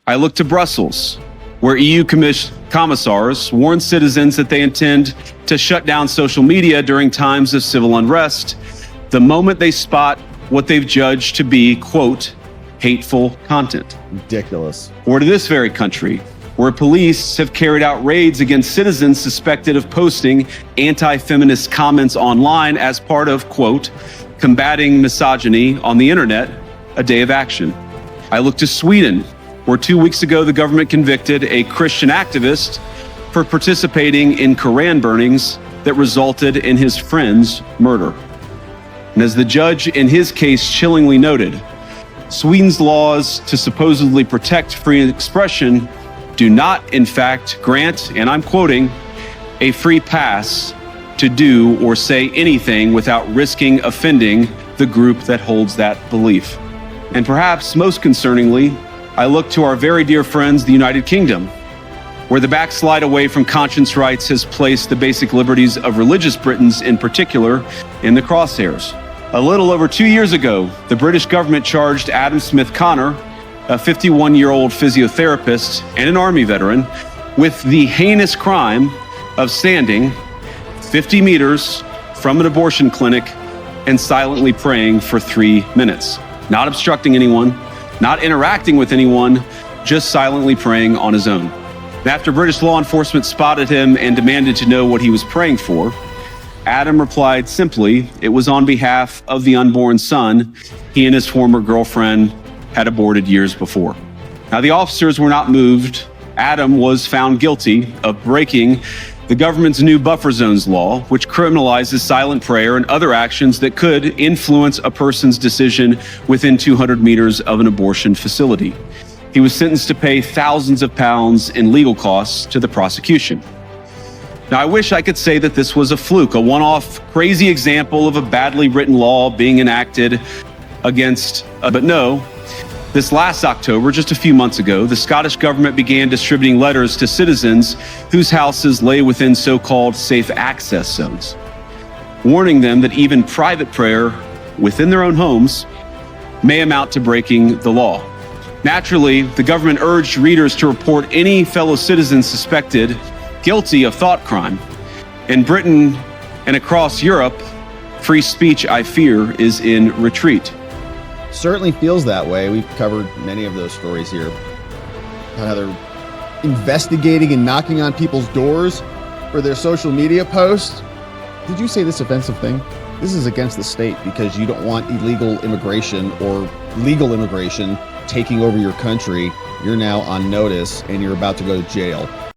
I look to Brussels, where EU commissars warn citizens that they intend to shut down social media during times of civil unrest the moment they spot what they've judged to be, quote, hateful content. Ridiculous. Or to this very country, where police have carried out raids against citizens suspected of posting anti-feminist comments online as part of, quote, combating misogyny on the internet, a day of action. I look to Sweden, where 2 weeks ago the government convicted a Christian activist for participating in Quran burnings that resulted in his friend's murder. And as the judge in his case chillingly noted, Sweden's laws to supposedly protect free expression do not, in fact, grant, and I'm quoting, a free pass to do or say anything without risking offending the group that holds that belief. And perhaps most concerningly, I look to our very dear friends, the United Kingdom, where the backslide away from conscience rights has placed the basic liberties of religious Britons in particular in the crosshairs. A little over 2 years ago, the British government charged Adam Smith Connor, a 51-year-old physiotherapist and an Army veteran, with the heinous crime of standing 50 meters from an abortion clinic and silently praying for 3 minutes, not obstructing anyone, not interacting with anyone, just silently praying on his own. After British law enforcement spotted him and demanded to know what he was praying for, Adam replied simply, it was on behalf of the unborn son he and his former girlfriend had aborted years before. Now, the officers were not moved. Adam was found guilty of breaking the government's new buffer zones law, which criminalizes silent prayer and other actions that could influence a person's decision within 200 meters of an abortion facility. He was sentenced to pay thousands of pounds in legal costs to the prosecution. Now, I wish I could say that this was a fluke, a one-off crazy example of a badly written law being enacted against, but no. This last October, just a few months ago, the Scottish government began distributing letters to citizens whose houses lay within so-called safe access zones, warning them that even private prayer within their own homes may amount to breaking the law. Naturally, the government urged readers to report any fellow citizens suspected guilty of thought crime. In Britain and across Europe, free speech, I fear, is in retreat. Certainly feels that way. We've covered many of those stories here. How they're investigating and knocking on people's doors for their social media posts. Did you say this offensive thing? This is against the state because you don't want illegal immigration or legal immigration taking over your country. You're now on notice and you're about to go to jail.